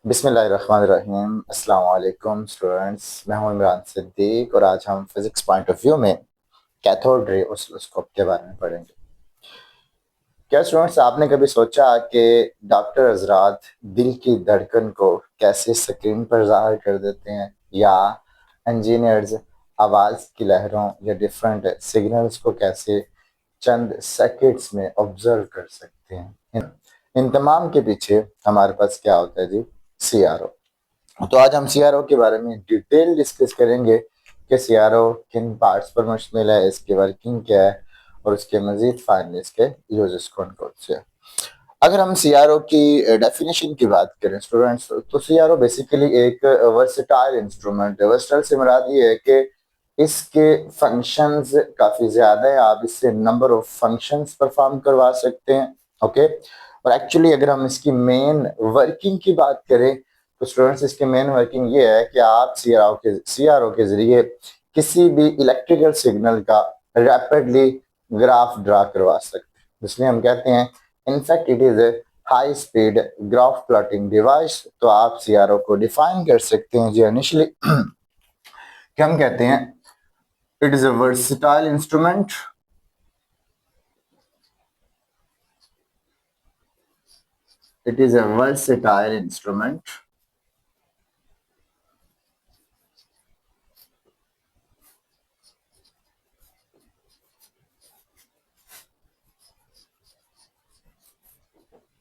बिस्मिल्लाहिर्रहमानिर्रहीम। अस्सलाम वालेकुम स्टूडेंट्स, मैं हूं इमरान सिद्दीक और आज हम फिजिक्स पॉइंट ऑफ व्यू में कैथोड रे ऑसिलोस्कोप के बारे में पढ़ेंगे। क्या स्टूडेंट्स, आपने कभी सोचा कि डॉक्टर हजरात दिल की धड़कन को कैसे स्क्रीन पर जाहिर कर देते हैं, या इंजीनियर्स आवाज़ की लहरों या डिफरेंट सिग्नल्स को कैसे चंद सेकंड्स में ऑब्जर्व कर सकते हैं। इन तमाम के पीछे हमारे पास क्या होता है जी? CRO। तो आज हम CRO के बारे में डिटेल डिस्कस करेंगे कि CRO किन पार्ट्स पर मुश्तमिल है, इसकी वर्किंग क्या है और उसके मजीद फाइनल इसके यूजेस कौन कौन से हैं। अगर हम CRO की डेफिनेशन की बात करें स्टूडेंट्स, तो CRO बेसिकली एक वर्सेटाइल इंस्ट्रूमेंट है। वर्सेटाइल से मुराद ये है कि इसके फंक्शंस काफ़ी ज़्यादा है, आप इससे नंबर ऑफ फंक्शंस परफॉर्म करवा सकते हैं। ओके, और एक्चुअली अगर हम इसकी मेन वर्किंग की बात करें तो स्टूडेंट्स इसकी मेन वर्किंग ये है कि आप CRO के जरिए किसी भी इलेक्ट्रिकल सिग्नल का रैपिडली ग्राफ ड्रा करवा सकते हैं, इसलिए हम कहते हैं in fact it is a high speed graph plotting device. तो आप CRO को डिफाइन कर सकते हैं जी इनिशियली कि हम कहते हैं it is a versatile instrument it is a versatile instrument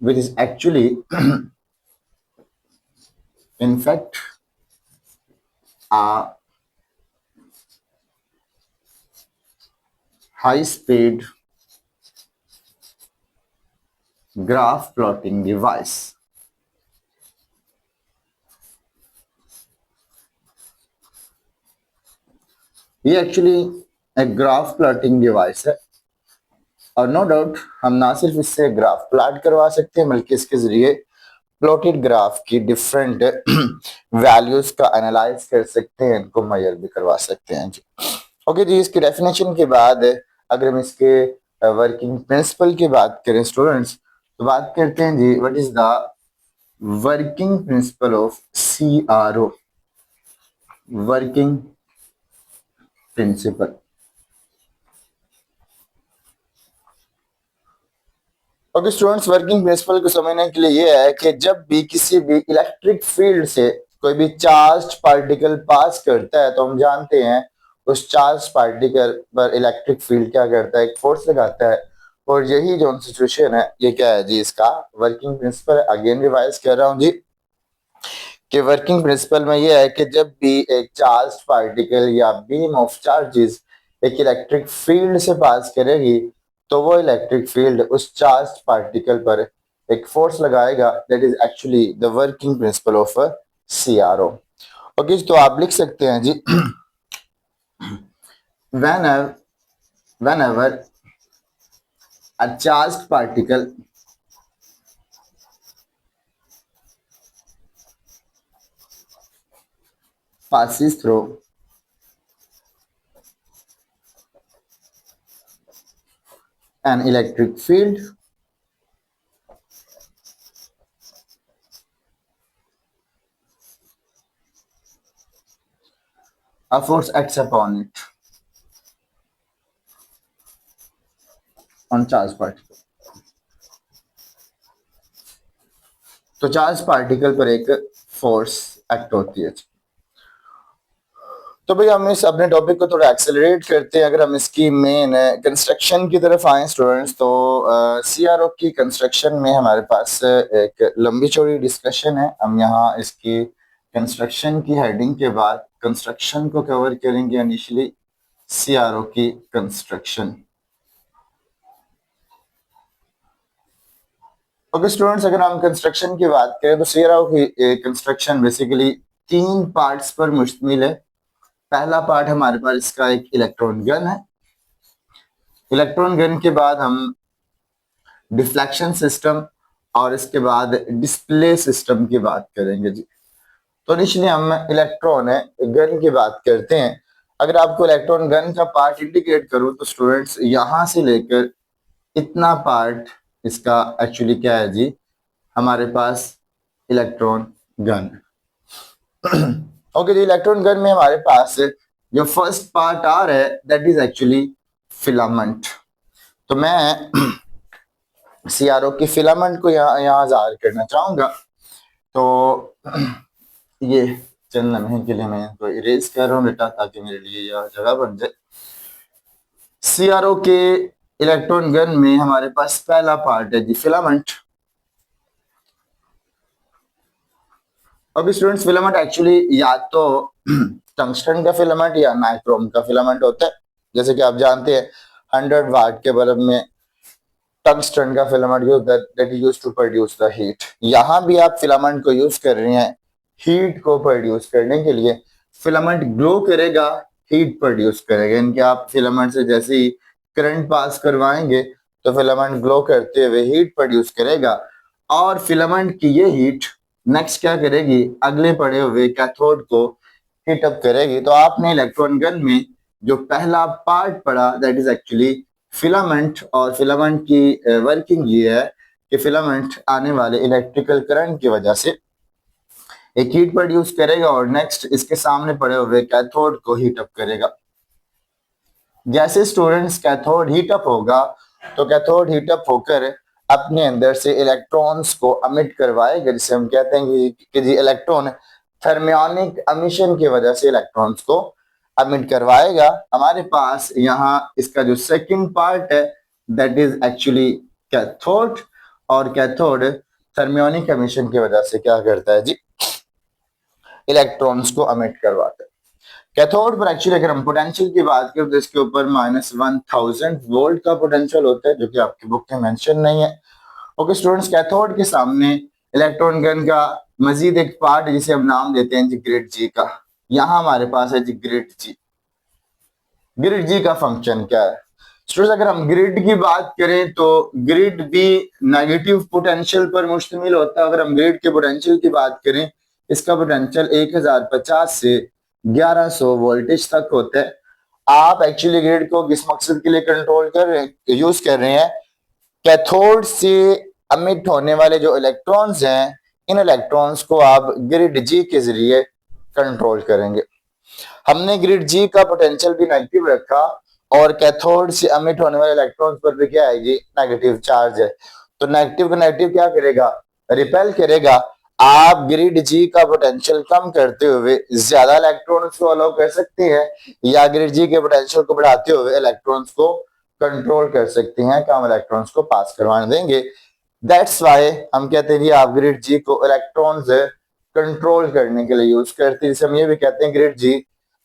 which is actually in fact a high speed graph plotting device। ये एक्चुअली एक ग्राफ प्लॉटिंग डिवाइस है और नो डाउट हम ना सिर्फ इससे ग्राफ प्लॉट करवा सकते हैं बल्कि इसके जरिए प्लॉटेड ग्राफ की डिफरेंट वैल्यूज का एनालाइज कर सकते हैं, इनको मेजर भी करवा सकते हैं जी। ओके जी, इसकी डेफिनेशन के बाद अगर हम इसके वर्किंग प्रिंसिपल की बात करें स्टूडेंट्स, तो बात करते हैं जी what is the working principle of CRO। Working principle, okay students, working principle को समझने के लिए ये है कि जब भी किसी भी इलेक्ट्रिक फील्ड से कोई भी चार्ज पार्टिकल पास करता है तो हम जानते हैं उस चार्ज पार्टिकल पर इलेक्ट्रिक फील्ड क्या करता है, एक फोर्स लगाता है। और यही जो सिचुएशन है ये क्या है जी, इसका वर्किंग प्रिंसिपल। अगेन रिवाइज कर रहा हूँ जी कि वर्किंग प्रिंसिपल में यह है कि जब भी एक चार्ज पार्टिकल या बीम ऑफ चार्जेस एक इलेक्ट्रिक फील्ड से पास करेगी तो वो इलेक्ट्रिक फील्ड उस चार्ज पार्टिकल पर एक फोर्स लगाएगा। That is actually the working principle of CRO। Okay, तो आप लिख सकते हैं जी whenever whenever a charged particle passes through an electric field, a force acts upon it, on charged particle। तो चार्ज पार्टिकल पर एक फोर्स एक्ट होती है। तो भाई हम इस अपने टॉपिक को थोड़ा एक्सेलरेट करते हैं। अगर हम इसकी मेन कंस्ट्रक्शन की तरफ आए स्टूडेंट्स, तो CRO की कंस्ट्रक्शन में हमारे पास एक लंबी चौड़ी डिस्कशन है। हम यहाँ इसकी कंस्ट्रक्शन की हेडिंग के बाद कंस्ट्रक्शन को कवर करेंगे। इनिशियली CRO की कंस्ट्रक्शन। ओके स्टूडेंट्स, अगर हम कंस्ट्रक्शन की बात करें तो CRO की कंस्ट्रक्शन बेसिकली 3 पार्ट्स पर मुश्तमिल है। पहला पार्ट हमारे पास इसका एक इलेक्ट्रॉन गन है। इलेक्ट्रॉन गन के बाद हम डिफ्लेक्शन सिस्टम और इसके बाद डिस्प्ले सिस्टम की बात करेंगे जी। तो इनिशियली हम इलेक्ट्रॉन है गन की बात करते हैं। अगर आपको इलेक्ट्रॉन गन का पार्ट इंडिकेट करूं तो स्टूडेंट्स यहां से लेकर इतना पार्ट इसका एक्चुअली क्या है जी, हमारे पास इलेक्ट्रॉन गन। ओके जी, इलेक्ट्रॉन गन में हमारे पास जो फर्स्ट पार्ट आ रहा है दैट इज एक्चुअली फिलामेंट। तो मैं सीआरओ की फिलामेंट को यहाँ जाहिर करना चाहूंगा। तो ये चंद लम्हे के लिए मैं इनको इरेज कर रहा हूँ बेटा, ताकि मेरे लिए यह जगह बन जाए। सीआरओ के इलेक्ट्रॉन गन में हमारे पास पहला पार्ट है जी फिलामेंट। अब स्टूडेंट्स फिलामेंट एक्चुअली या तो टंगस्टन का फिलामेंट या नाइक्रोम का फिलामेंट होता है। जैसे कि आप जानते हैं 100 वाट के बल्ब में टंगस्टन का filament use that is used to produce the heat. यहाँ भी आप फिलामेंट को यूज कर रहे हैं हीट को प्रोड्यूस करने के लिए। फिलामेंट ग्लो करेगा, हीट प्रोड्यूस करेगा। इनके आप फिलामेंट से जैसे ही करंट पास करवाएंगे तो फिलामेंट ग्लो करते हुए हीट प्रोड्यूस करेगा, और फिलामेंट की ये हीट नेक्स्ट क्या करेगी, अगले पड़े हुए कैथोड को हीट अप करेगी। तो आपने इलेक्ट्रॉन गन में जो पहला पार्ट पढ़ा दैट इज एक्चुअली फिलामेंट, और फिलामेंट की वर्किंग ये है कि फिलामेंट आने वाले इलेक्ट्रिकल करंट की वजह से एक हीट प्रोड्यूस करेगा और नेक्स्ट इसके सामने पड़े हुए कैथोड को हीट अप करेगा। जैसे स्टूडेंट्स कैथोड हीट अप होगा तो कैथोड हीट अप होकर अपने अंदर से इलेक्ट्रॉन्स को अमिट करवाएगा, जिसे हम कहते हैं कि जी इलेक्ट्रॉन थर्मियोनिक एमिशन की वजह से इलेक्ट्रॉन्स को अमिट करवाएगा। हमारे पास यहाँ इसका जो सेकंड पार्ट है दैट इज एक्चुअली कैथोड, और कैथोड थर्मियोनिक एमिशन की वजह से क्या करता है जी, इलेक्ट्रॉन्स को अमिट करवाता है। कैथोड पर एक्चुअली अगर हम पोटेंशियल की बात करें तो इसके ऊपर -1000 वोल्ट का पोटेंशियल होता है, जो कि आपकी बुक में मेंशन नहीं है। ओके स्टूडेंट्स, कैथोड के सामने इलेक्ट्रॉन गन का मजीद एक पार्ट है जिसे हम नाम देते हैं जी ग्रिड जी का। यहाँ हमारे पास है जी ग्रिड जी। ग्रिड जी का फंक्शन क्या है स्टूडेंट्स? अगर हम ग्रिड की बात करें तो ग्रिड भी नेगेटिव पोटेंशियल पर मुश्तमिल होता है। अगर हम ग्रिड के पोटेंशियल की बात करें, इसका पोटेंशियल 1050 से 1100 वोल्टेज तक होता है। आप एक्चुअली ग्रिड को किस मकसद के लिए कंट्रोल कर रहे हैं, यूज कर रहे हैं? कैथोड से अमिट होने वाले जो इलेक्ट्रॉन्स हैं, इन इलेक्ट्रॉन्स को आप ग्रिड जी के जरिए कंट्रोल करेंगे। हमने ग्रिड जी का पोटेंशियल भी नेगेटिव रखा, और कैथोड से अमिट होने वाले इलेक्ट्रॉन्स पर भी क्या है जी, नेगेटिव चार्ज है। तो नेगेटिव का नेगेटिव क्या करेगा, रिपेल करेगा। आप ग्रिड जी का पोटेंशियल कम करते हुए ज्यादा इलेक्ट्रॉन्स को अलाउ कर सकते हैं, या ग्रिड जी के पोटेंशियल को बढ़ाते हुए इलेक्ट्रॉन्स को कंट्रोल कर सकते हैं, कम इलेक्ट्रॉन्स को पास करवाने देंगे। दैट्स वाई हम कहते हैं जी आप ग्रिड जी को इलेक्ट्रॉन्स कंट्रोल करने के लिए यूज करते हैं। जैसे हम ये भी कहते हैं ग्रिड जी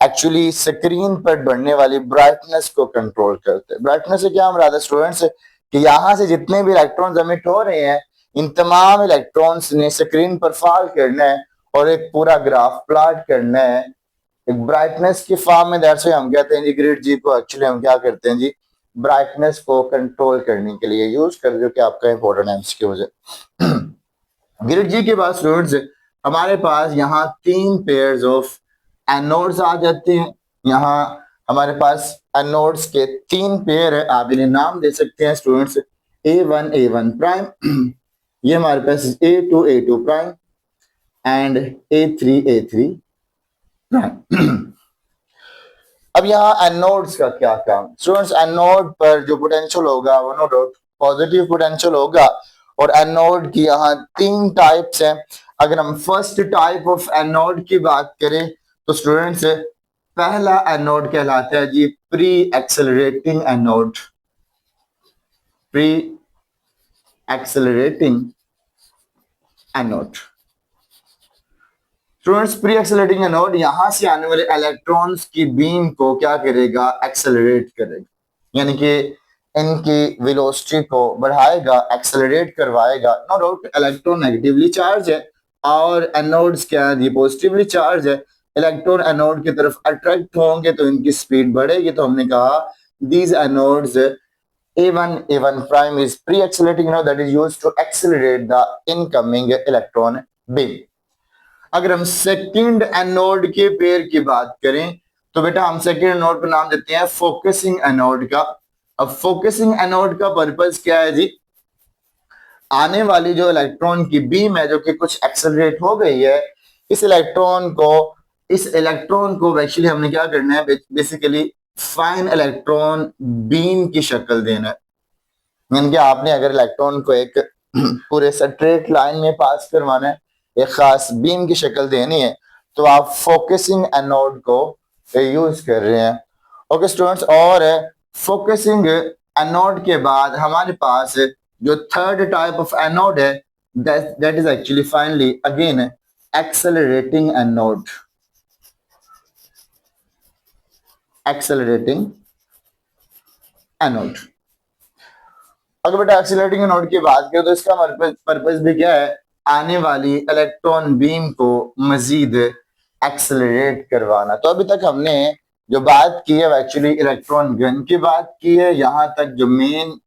एक्चुअली स्क्रीन पर बढ़ने वाली ब्राइटनेस को कंट्रोल करते हैं। ब्राइटनेस से क्या मुराद है स्टूडेंट्स, कि यहाँ से जितने भी इलेक्ट्रॉन्स एमिट हो रहे हैं, इन तमाम इलेक्ट्रॉन्स ने स्क्रीन पर फॉल करना है और एक पूरा ग्राफ प्लॉट करना है एक ब्राइटनेस की फॉर्म में। दैट्स व्हाई हम कहते हैं जी ग्रिड जी को एक्चुअली हम क्या करते हैं जी, ब्राइटनेस को कंट्रोल करने के लिए यूज कर, जो कि आपका इंपॉर्टेंट एमसीक्यू हो जाए। ग्रिड जी के बाद स्टूडेंट्स हमारे पास यहाँ 3 पेयर्स ऑफ एनोड्स आ जाते हैं। यहाँ हमारे पास एनोड्स के 3 पेयर है, आप इन्हें नाम दे सकते हैं स्टूडेंट्स A1 प्राइम, ये हमारे पास A2 prime and A3 prime. अब यहाँ एनोड्स का क्या काम स्टूडेंट्स? एनोड पर जो पोटेंशियल होगा वो नो डाउट पॉजिटिव पोटेंशियल होगा, और एनोड की यहाँ 3 टाइप्स हैं। अगर हम फर्स्ट टाइप ऑफ एनोड की बात करें तो स्टूडेंट्स पहला एनोड कहलाता है जी pre accelerating anode. Pre accelerating anode students, pre accelerating anode यहां से आने वाले इलेक्ट्रॉन्स की बीम को क्या करेगा, एक्सेलरेट करेगा, यानी कि इनकी वेलोसिटी को बढ़ाएगा, एक्सेलरेट करवाएगा। No doubt electron negatively charge है और एनोड्स क्या है, पॉजिटिवली चार्ज है। इलेक्ट्रॉन एनोड की तरफ अट्रैक्ट होंगे तो इनकी स्पीड बढ़ेगी। तो हमने कहा these anodes A1 prime is pre-accelerating node that is used to accelerate the incoming electron beam। अगर हम सेकंड एनोड के पेयर की बात करें तो बेटा हम सेकंड एनोड का नाम देते हैं फोकसिंग एनोड का। अब फोकसिंग एनोड का पर्पस क्या है जी, आने वाली जो इलेक्ट्रॉन की बीम है जो कि कुछ एक्सेलरेट हो गई है, इस इलेक्ट्रॉन को एक्चुअली हमने क्या करना है, बेसिकली फाइन इलेक्ट्रॉन बीम की शक्ल देना है। यानी कि आपने अगर इलेक्ट्रॉन को एक पूरे स्ट्रेट लाइन में पास करवाना है, एक खास बीम की शक्ल देनी है, तो आप फोकसिंग एनोड को यूज कर रहे हैं। ओके स्टूडेंट्स, और फोकसिंग एनोड के बाद हमारे पास जो थर्ड टाइप ऑफ एनोड है, that is actually finally again accelerating anode. Accelerating anode. अगर बेटा एक्सीलरेटिंग एनोड की बात करें तो इसका पर्पस भी क्या है, आने वाली इलेक्ट्रॉन बीम को मजीद एक्सेलरेट करवाना। तो अभी तक हमने जो बात की है एक्चुअली इलेक्ट्रॉन गन की बात की है। यहाँ तक जो मेन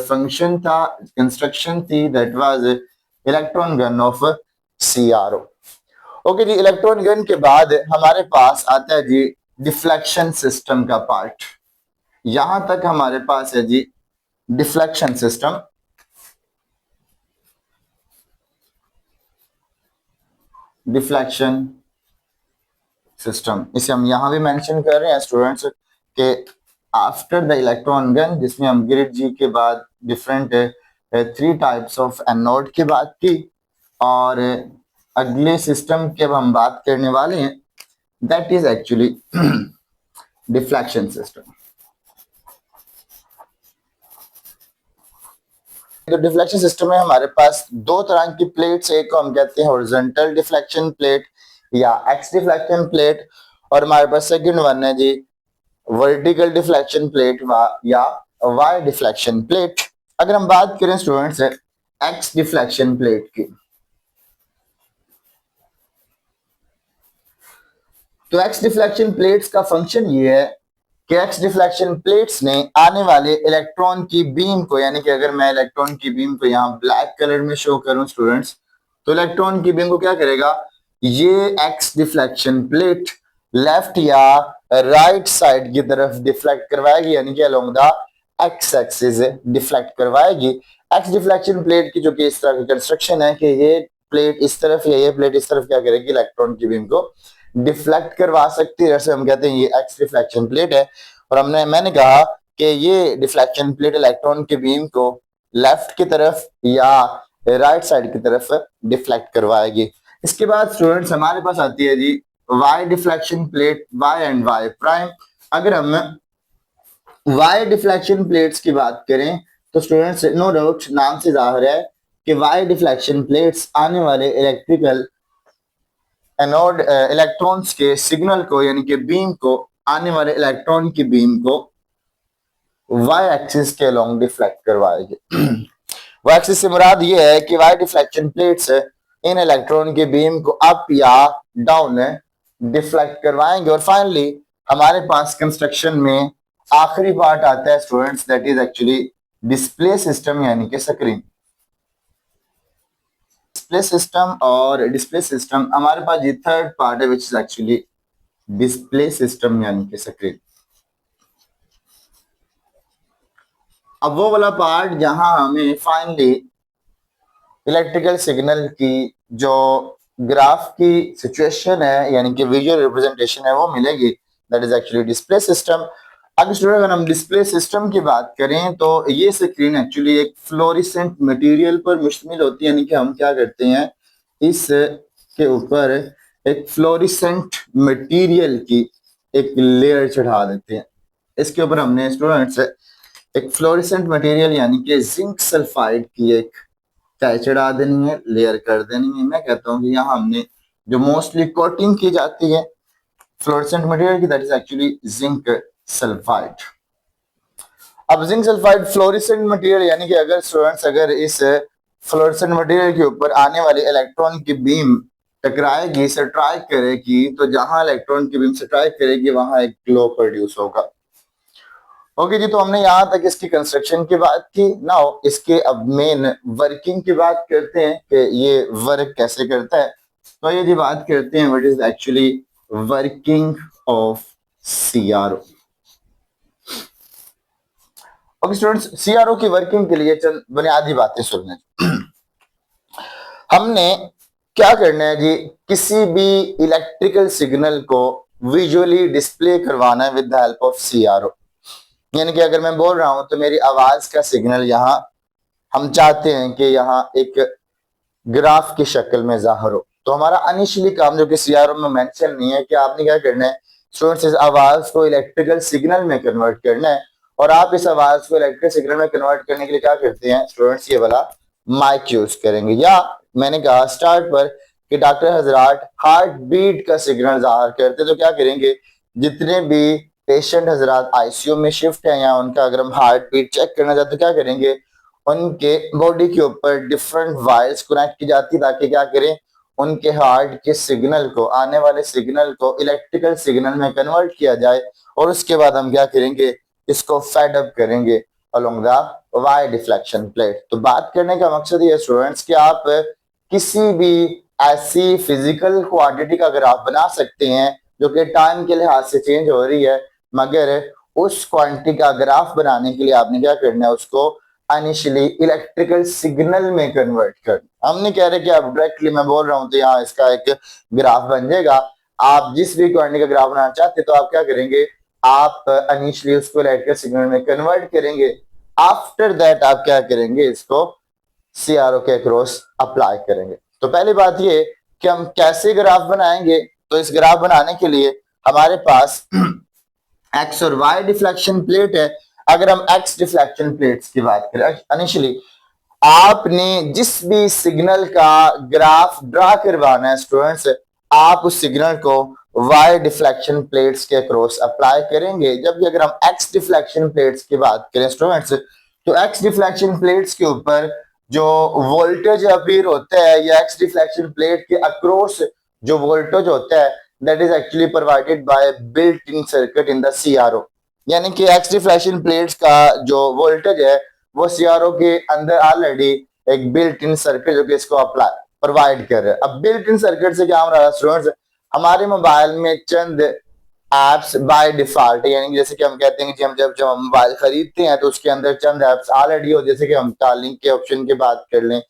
फंक्शन था, कंस्ट्रक्शन थी, that was electron gun of CRO। Okay जी, इलेक्ट्रॉन गन के बाद हमारे पास आता है जी डिफ्लेक्शन सिस्टम का पार्ट। यहां तक हमारे पास है जी डिफ्लेक्शन सिस्टम। डिफ्लेक्शन सिस्टम इसे हम यहां भी मेंशन कर रहे हैं स्टूडेंट्स के आफ्टर द इलेक्ट्रॉन गन, जिसमें हम ग्रिड जी के बाद डिफरेंट 3 टाइप्स ऑफ एनोड की बात की, और अगले सिस्टम की अब हम बात करने वाले हैं, that is actually deflection system. तो डिफ्लेक्शन सिस्टम में हमारे पास 2 तरह की प्लेट्स, एक को हम कहते हैं हॉरिजॉन्टल डिफ्लेक्शन प्लेट या एक्स डिफ्लेक्शन प्लेट, और हमारे पास सेकंड वन है जी वर्टिकल डिफ्लेक्शन प्लेट या वाई डिफ्लेक्शन प्लेट। अगर हम बात करें स्टूडेंट्स एक्स डिफ्लेक्शन प्लेट की, तो एक्स डिफ्लेक्शन प्लेट्स का फंक्शन ये है कि एक्स डिफ्लेक्शन प्लेट्स ने आने वाले इलेक्ट्रॉन की बीम को, यानी कि अगर मैं इलेक्ट्रॉन की बीम को यहाँ ब्लैक कलर में शो करूं स्टूडेंट्स, तो इलेक्ट्रॉन की बीम को क्या करेगा, ये एक्स डिफ्लेक्शन प्लेट लेफ्ट या राइट साइड की तरफ डिफ्लेक्ट करवाएगी, यानी कि along the x axis deflect करवाएगी। एक्स डिफ्लेक्शन प्लेट की जो कि इस तरह की कंस्ट्रक्शन है कि ये प्लेट इस तरफ या ये प्लेट इस तरफ क्या करेगी, इलेक्ट्रॉन की बीम को डिफ्लेक्ट करवा सकती है। जैसे हम कहते हैं ये एक्स डिफ्लेक्शन प्लेट है, और मैंने कहा कि ये डिफ्लेक्शन प्लेट इलेक्ट्रॉन के बीम को लेफ्ट की तरफ या राइट साइड की तरफ डिफ्लेक्ट करवाएगी। इसके बाद स्टूडेंट्स हमारे पास आती है जी Y deflection plate, Y and Y prime. अगर हम वाई डिफ्लेक्शन प्लेट्स की बात करें तो स्टूडेंट्स नो डाउट नाम से जाहिर है कि वाई डिफ्लेक्शन प्लेट्स आने वाले इलेक्ट्रिकल एनोड इलेक्ट्रॉन्स के सिग्नल को, यानी कि बीम को, आने वाले इलेक्ट्रॉन की बीम को वाई एक्सिस के अलोंग डिफ्लेक्ट करवाएगी। वाई एक्सिस से मुराद ये है कि वाई डिफ्लेक्शन प्लेट्स इन इलेक्ट्रॉन के बीम को अप या डाउन डिफ्लेक्ट करवाएंगे। और फाइनली हमारे पास कंस्ट्रक्शन में आखिरी पार्ट आता है students, that is actually display system, यानी कि स्क्रीन। डिस्प्ले सिस्टम, और डिस्प्ले सिस्टम हमारे पास ये थर्ड पार्ट है which is actually display system यानी कि स्क्रीन। अब वो वाला पार्ट जहां हमें फाइनली इलेक्ट्रिकल सिग्नल की जो ग्राफ की सिचुएशन है, यानी कि विजुअल रिप्रेजेंटेशन है, वो मिलेगी, that is actually display system. अगर हम डिस्प्ले सिस्टम की बात करें तो ये स्क्रीन एक्चुअली एक फ्लोरिसेंट मटेरियल पर मुश्तमिल होती है, यानी कि हम क्या करते हैं, इस के ऊपर एक फ्लोरिसेंट मटेरियल की एक लेयर चढ़ा देते हैं। इसके ऊपर हमने स्टूडेंट्स एक फ्लोरिसेंट मटेरियल यानी कि जिंक सल्फाइड की एक चाय चढ़ा देनी है, लेयर कर देनी है। मैं कहता हूँ कि यहाँ हमने जो मोस्टली कोटिंग की जाती है फ्लोरेसेंट मटेरियल की, that is actually zinc sulphide. अब जिंक सल्फाइड फ्लोरेसेंट मटेरियल, यानी कि अगर स्टूडेंट्स अगर इस फ्लोरेसेंट मटेरियल के ऊपर आने वाली इलेक्ट्रॉन की बीम टकराएगी, स्ट्राइक करेगी, तो जहां इलेक्ट्रॉन की बीम स्ट्राइक करेगी वहां एक ग्लो प्रोड्यूस होगा। ओके जी, तो हमने यहां तक इसकी कंस्ट्रक्शन की बात की। नाउ इसके अब मेन वर्किंग की बात करते हैं कि ये वर्क कैसे करता है। तो ये जी बात करते हैं what is actually working of CRO। Okay students, CRO की वर्किंग के लिए चंद बुनियादी बातें सुनने। हमने क्या करना है जी, किसी भी इलेक्ट्रिकल सिग्नल को विजुअली डिस्प्ले करवाना है with the help of CRO. यानी कि अगर मैं बोल रहा हूं तो मेरी आवाज का सिग्नल यहाँ हम चाहते हैं कि यहाँ एक ग्राफ की शक्ल में जाहिर हो। तो हमारा इनिशियली काम जो कि सीआरओ में मेंशन नहीं है कि आपने क्या करना है, स्टूडेंट्स इस आवाज को इलेक्ट्रिकल सिग्नल में कन्वर्ट करना है। और आप इस आवाज को इलेक्ट्रिकल सिग्नल में कन्वर्ट करने के लिए क्या करते हैं स्टूडेंट्स, ये वाला माइक यूज करेंगे। या मैंने कहा स्टार्ट पर कि डॉक्टर हजरात हार्ट बीट का सिग्नल जाहिर करते, तो क्या करेंगे, जितने भी पेशेंट हजरात आईसीयू में शिफ्ट है या उनका अगर हम हार्ट बीट चेक करना चाहते तो क्या करेंगे, उनके बॉडी के ऊपर डिफरेंट वायर्स कनेक्ट की जाती ताकि क्या करें, उनके हार्ट के सिग्नल को, आने वाले सिग्नल को इलेक्ट्रिकल सिग्नल में कन्वर्ट किया जाए। और उसके बाद हम क्या करेंगे, इसको फेड अप करेंगे along the wire deflection plate. तो बात करने का मकसद ये स्टूडेंट्स कि आप किसी भी ऐसी फिजिकल क्वांटिटी का ग्राफ बना सकते हैं जो कि टाइम के लिहाज से चेंज हो रही है, मगर उस क्वांटिटी का ग्राफ बनाने के लिए आपने क्या करना है, उसको इनिशियली इलेक्ट्रिकल सिग्नल में कन्वर्ट कर। हम नहीं कह रहे कि आप डायरेक्टली मैं बोल रहा हूं तो यहाँ इसका एक ग्राफ बन जाएगा। आप जिस भी क्वांटिटी का ग्राफ बनाना चाहते तो आप क्या करेंगे, आप इनिशियली उसको इलेक्ट्रिकल सिग्नल में कन्वर्ट करेंगे। आफ्टर दैट आप क्या करेंगे, इसको सीआरओ के अक्रॉस अप्लाई करेंगे। तो पहली बात ये कि हम कैसे ग्राफ बनाएंगे, तो इस ग्राफ बनाने के लिए हमारे पास एक्स और वाई डिफ्लेक्शन प्लेट है। अगर हम एक्स डिफ्लेक्शन प्लेट्स की बात करें, इनिशियली आपने जिस भी सिग्नल का ग्राफ ड्रा करवाना है स्टूडेंट्स, आप उस सिग्नल को वाई डिफ्लेक्शन प्लेट्स के अक्रॉस अप्लाई करेंगे। जबकि अगर हम एक्स डिफ्लेक्शन प्लेट्स की बात करें स्टूडेंट्स, तो एक्स डिफ्लेक्शन प्लेट्स के ऊपर जो वोल्टेज अपीयर होता है या एक्स डिफ्लेक्शन प्लेट के अक्रॉस जो वोल्टेज होता है, that is actually provided by built in circuit in the CRO. यानी कि एक्स डिफ्लेक्शन प्लेट्स का जो वोल्टेज है वो सीआरओ के अंदर ऑलरेडी एक बिल्ट इन सर्किट जो कि इसको अप्लाई प्रोवाइड कर रहे हैं। अब बिल्ट इन सर्किट से क्या हो रहा है स्टूडेंट्स, हमारे मोबाइल में चंद एप्स बाय डिफॉल्ट, यानी कि जैसे कि हम कहते हैं कि हम जब हम मोबाइल खरीदते हैं तो उसके अंदर चंद एप्स ऑलरेडी हो, जैसे कि हम कॉलिंग के ऑप्शन की बात कर लें,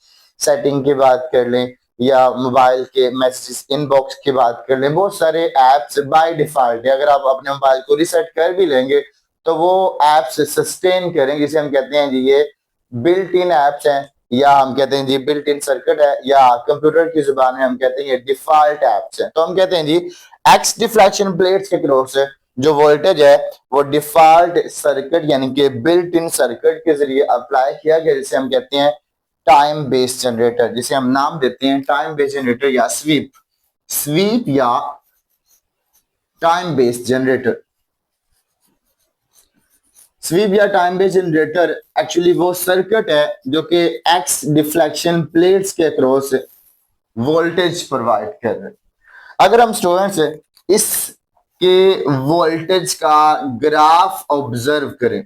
सेटिंग की बात कर लें, या मोबाइल के मैसेजेस इनबॉक्स की बात कर लें। बहुत सारे एप्स बाय डिफॉल्ट है, अगर आप अपने मोबाइल को रिसेट कर भी लेंगे तो वो एप्स सस्टेन करेंगे, जिसे हम कहते हैं जी ये बिल्ट इन एप्स हैं, या हम कहते हैं जी बिल्ट इन सर्किट है, या कंप्यूटर की जुबान में हम कहते हैं ये डिफॉल्ट एप्स हैं। तो हम कहते हैं जी एक्स डिफ्लेक्शन प्लेट्स के क्रॉस जो वोल्टेज है वो डिफॉल्ट सर्किट यानी कि बिल्ट इन सर्किट के जरिए अप्लाई किया गया, जिसे हम कहते हैं टाइम बेस्ड जनरेटर, जिसे हम नाम देते हैं टाइम बेस्ड जनरेटर या स्वीप, स्वीप या टाइम बेस्ड जनरेटर। स्वीप या टाइम बेस्ड जनरेटर एक्चुअली वो सर्किट है जो कि एक्स डिफ्लेक्शन प्लेट्स के अक्रॉस वोल्टेज प्रोवाइड कर रहे हैं। अगर हम स्टूडेंट्स इसके वोल्टेज का ग्राफ ऑब्जर्व करें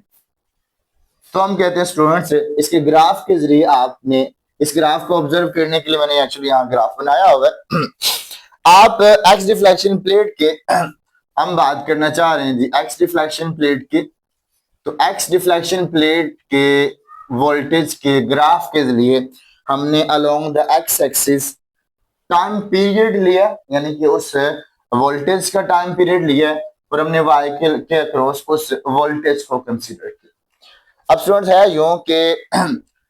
तो हम कहते हैं स्टूडेंट्स इसके ग्राफ के जरिए आपने इस ग्राफ को ऑब्जर्व करने के लिए मैंने एक्चुअली यहाँ ग्राफ बनाया हुआ है। आप एक्स डिफ्लेक्शन प्लेट के हम बात करना चाह रहे हैं जी एक्स डिफ्लेक्शन प्लेट की, तो एक्स डिफ्लेक्शन प्लेट के वोल्टेज के ग्राफ के लिए हमने along the x axis time period लिया, यानी कि उस वोल्टेज का टाइम पीरियड लिया और हमने वाई के अक्रॉस उस वोल्टेज को कंसीडर किया। अब स्टूडेंट्स है यूं कि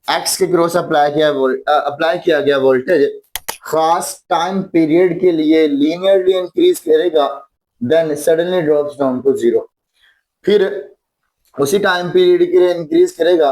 एक्स के क्रॉस अप्लाई किया गया वोल्टेज खास टाइम पीरियड के लिए लीनियरली इंक्रीज करेगा, then suddenly drops down to zero, फिर उसी टाइम पीरियड के लिए इंक्रीज करेगा,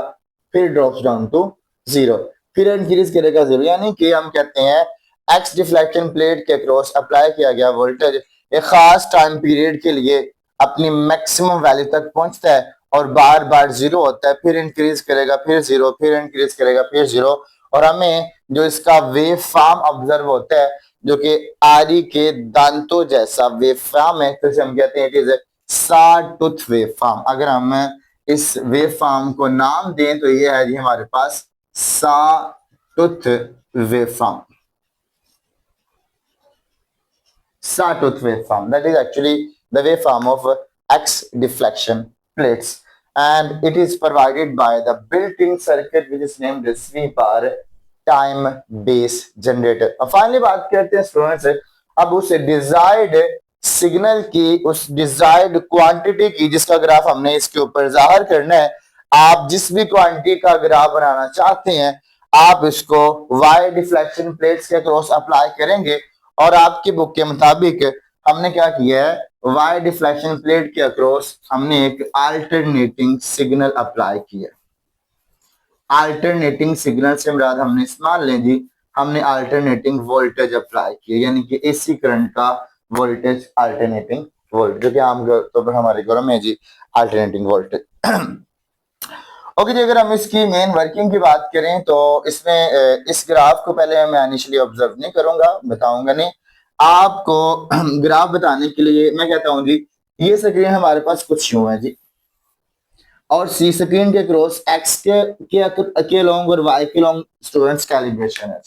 फिर ड्रॉप्स डाउन टू जीरो, फिर इंक्रीज करेगा जीरो। यानी कि हम कहते हैं एक्स डिफ्लेक्शन प्लेट के क्रॉस अप्लाई किया गया वोल्टेज एक खास टाइम पीरियड के लिए अपनी मैक्सिमम वैल्यू तक पहुंचता है और बार बार जीरो होता है, फिर इंक्रीज करेगा, फिर जीरो, फिर इंक्रीज करेगा, फिर जीरो। और हमें जो इसका वेव फॉर्म ऑब्जर्व होता है जो कि आरी के दांतों जैसा वेव फॉर्म है, तो हम कहते हैं it is saw tooth wave form. अगर हम इस वेव फॉर्म को नाम दें तो ये है जी हमारे पास sawtooth waveform, sawtooth waveform, that is actually the waveform of X deflection plates. and it is provided by the built-in circuit which is named as sweeper time base generator. अब finally बात करते हैं students अब उस desired signal की, उस desired quantity की जिसका ग्राफ हमने इसके ऊपर जाहिर करना है। आप जिस भी क्वांटिटी का ग्राफ बनाना चाहते हैं आप इसको वाई डिफ्लेक्शन प्लेट्स के क्रॉस अप्लाई करेंगे और आपकी बुक के मुताबिक हमने क्या किया है, वाई डिफ्लेक्शन प्लेट के अक्रॉस हमने एक अल्टरनेटिंग सिग्नल अप्लाई किया। अल्टरनेटिंग सिग्नल से मुराद हमने मान लें जी हमने अल्टरनेटिंग वोल्टेज अप्लाई किया, यानी कि एसी करंट का वोल्टेज अल्टरनेटिंग वोल्टेज, जो कि आम तौर पर हमारे घरों में जी अल्टरनेटिंग वोल्टेज। ओके जी, अगर हम इसकी मेन वर्किंग की बात करें तो इसमें इस ग्राफ को पहले मैं इनिशियली ऑब्जर्व नहीं करूंगा, बताऊंगा नहीं आपको। ग्राफ बताने के लिए मैं कहता हूं जी ये स्क्रीन हमारे पास कुछ यूं है जी, और सी स्क्रीन के क्रॉस एक्स के लॉन्ग और वाई के लॉन्ग स्टूडेंट्स कैलिब्रेशन है।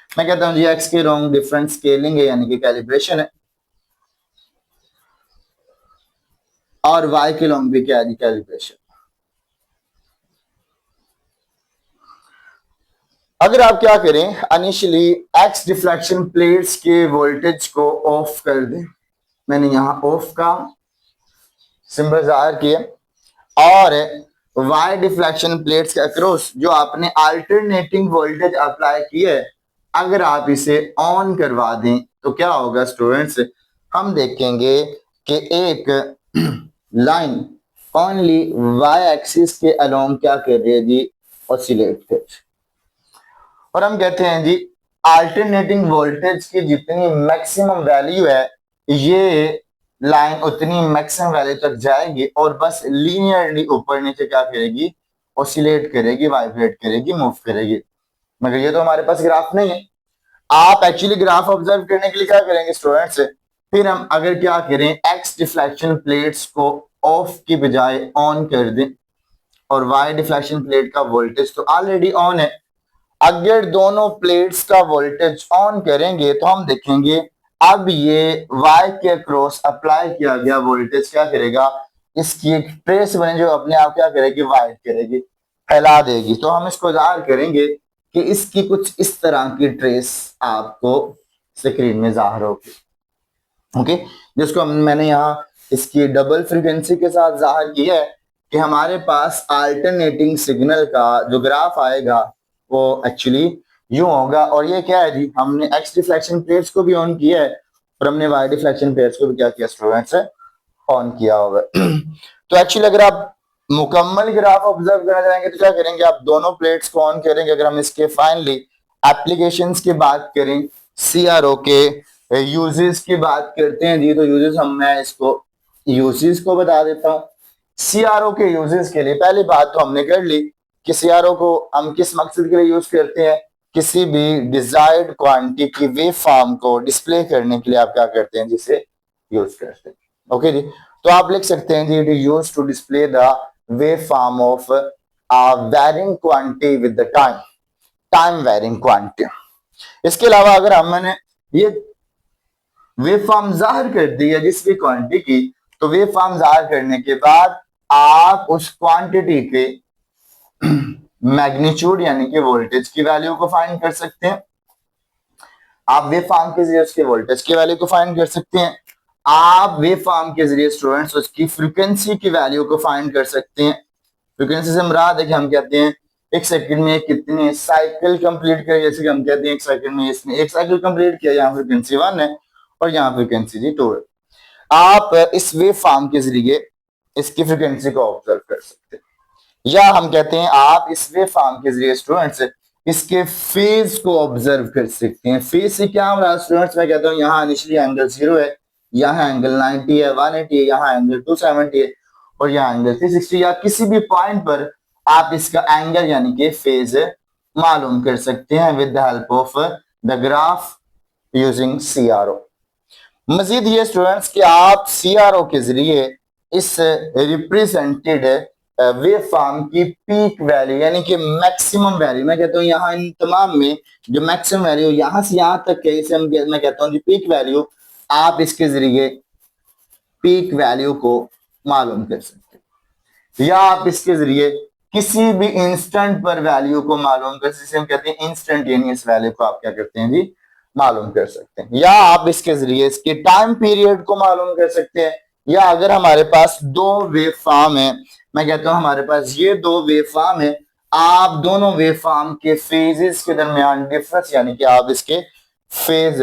मैं कहता हूं जी एक्स के लॉन्ग डिफरेंट स्केलिंग है यानी कि कैलिब्रेशन है, और वाई के लॉन्ग भी क्या है, कैलिब्रेशन। अगर आप क्या करें इनिशियली एक्स डिफ्लेक्शन प्लेट्स के वोल्टेज को ऑफ कर दें, मैंने यहां ऑफ का सिंबल जाहिर किया, और वाई डिफ्लेक्शन प्लेट्स के अक्रॉस जो आपने अल्टरनेटिंग वोल्टेज अप्लाई किया है अगर आप इसे ऑन करवा दें तो क्या होगा स्टूडेंट्स, हम देखेंगे कि एक लाइन ओनली वाई एक्सिस के अलोंग क्या कर रही है जी, ऑसिलेट कर। और हम कहते हैं जी अल्टरनेटिंग वोल्टेज की जितनी मैक्सिमम वैल्यू है ये लाइन उतनी मैक्सिमम वैल्यू तक जाएगी और बस लीनियरली ऊपर नीचे क्या करेगी, ऑसिलेट करेगी, वाइब्रेट करेगी, मूव करेगी। मगर ये तो हमारे पास ग्राफ नहीं है। आप एक्चुअली ग्राफ ऑब्जर्व करने के लिए क्या करेंगे स्टूडेंट्स, फिर हम अगर क्या करें एक्स डिफ्लेक्शन प्लेट्स को ऑफ की बजाय ऑन कर दें और वाई डिफ्लेक्शन प्लेट का वोल्टेज तो ऑलरेडी ऑन है, अगर दोनों प्लेट्स का वोल्टेज ऑन करेंगे तो हम देखेंगे अब ये वाई के क्रॉस अप्लाई किया गया वोल्टेज क्या करेगा, इसकी एक ट्रेस बने जो अपने आप क्या करेगी, वाइड करेगी, फैला देगी। तो हम इसको जाहिर करेंगे कि इसकी कुछ इस तरह की ट्रेस आपको स्क्रीन में जाहिर होगी। ओके, जिसको मैंने यहाँ इसकी डबल फ्रीक्वेंसी के साथ जाहिर किया है कि हमारे पास अल्टरनेटिंग सिग्नल का जो ग्राफ आएगा वो एक्चुअली यूं होगा। और ये क्या है जी, हमने एक्स डिफ्लेक्शन प्लेट्स को भी ऑन किया है और हमने वाई डिफ्लेक्शन प्लेट्स को भी क्या किया स्टूडेंट्स, ऑन किया होगा। तो एक्चुअली अगर आप मुकम्मल ग्राफ ऑब्जर्व करना चाहेंगे तो क्या करेंगे, आप दोनों प्लेट्स को ऑन करेंगे। अगर हम इसके फाइनली एप्लीकेशंस की बात करें, सीआरओ के यूजेस की बात करते हैं जी, तो यूजेस मैं इसको यूजेस को बता देता हूँ। सीआरओ के यूजेस के लिए पहली बात तो हमने कर ली कि सीआरओ को हम किस मकसद के लिए यूज करते हैं, किसी भी डिजायर्ड क्वांटिटी की वेव फॉर्म को डिस्प्ले करने के लिए आप क्या करते हैं, जिसे यूज करते हैं। ओके जी, तो आप लिख सकते हैं जी it is used to display the waveform of varying quantity with the time, time varying quantity. इसके अलावा अगर हमने ये वेव फॉर्म जाहिर कर दी है जिस भी क्वांटिटी की, तो वेव फॉर्म जाहिर करने के बाद आप उस क्वांटिटी के मैग्नीट्यूड यानी कि वोल्टेज की वैल्यू को फाइंड कर सकते हैं। आप वेव फॉर्म के जरिए उसके वोल्टेज की वैल्यू को फाइंड कर सकते हैं। आप वेव फॉर्म के जरिए स्टूडेंट्स उसकी फ्रीक्वेंसी की वैल्यू को फाइंड कर सकते हैं। फ्रीक्वेंसी से मुराद है कि हम कहते हैं एक सेकंड में कितने साइकिल कंप्लीट करे, जैसे कि हम कहते हैं एक सेकंड में इसने एक साइकिल कंप्लीट किया, यहाँ फ्रीक्वेंसी 1 है और यहाँ फ्रीक्वेंसी जी 2 है। आप इस वेव फॉर्म के जरिए इसकी फ्रीक्वेंसी को ऑब्जर्व कर सकते हैं, या हम कहते हैं आप इस वेव फॉर्म के जरिए स्टूडेंट्स इसके फेज को ऑब्जर्व कर सकते हैं। फेज से क्या हो रहा है स्टूडेंट्स, मैं कहता हूँ यहाँ इनिशियली एंगल 0 है, यहाँ एंगल 90 है, 180 है, यहाँ एंगल 270 है और यहाँ एंगल 360, या किसी भी पॉइंट पर आप इसका एंगल यानी कि फेज मालूम कर सकते हैं with the help of the graph using CRO. मजीद ये स्टूडेंट्स कि आप सीआरओ के जरिए इस रिप्रेजेंटेड वेव फॉर्म की पीक वैल्यू यानी कि मैक्सिमम वैल्यू, मैं कहता हूँ यहाँ इन तमाम में जो मैक्सिमम वैल्यू यहाँ से यहाँ तक है इसे मैं कहता हूँ पीक वैल्यू, आप इसके जरिए पीक वैल्यू को मालूम कर सकते हैं। या आप इसके जरिए किसी भी इंस्टेंट पर वैल्यू को मालूम कर, जिसे हम कहते हैं इंस्टेंटेनियस वैल्यू को आप क्या करते हैं जी, मालूम कर सकते हैं। या आप इसके जरिए इसके टाइम पीरियड को मालूम कर सकते हैं। या अगर हमारे पास दो वेव फॉर्म है, मैं कहता हूं हमारे पास ये दो वेव फॉर्म है, आप दोनों वेव फॉर्म के फेजेस के दरमियान डिफरेंस, यानी कि आप इसके फेज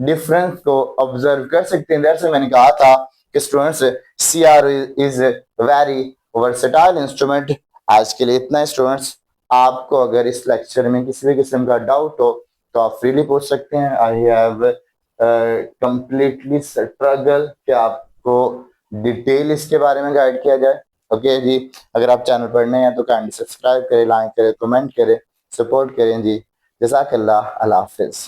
डिफरेंस को ऑब्जर्व कर सकते हैं। जैसे मैंने कहा था कि students, CR is very versatile instrument. आज के लिए इतना है स्टूडेंट्स। आपको अगर इस लेक्चर में किसी भी किस्म का डाउट हो तो आप फ्रीली पूछ सकते हैं। आई हैव कंप्लीटली स्ट्रगल कि आपको डिटेल इसके बारे में गाइड किया जाए। ओके जी, अगर आप चैनल पर नए हैं तो काइंडली सब्सक्राइब करें, लाइक करें, कमेंट करें, सपोर्ट करें जी। जज़ाकल्लाह, अल्लाह हाफिज।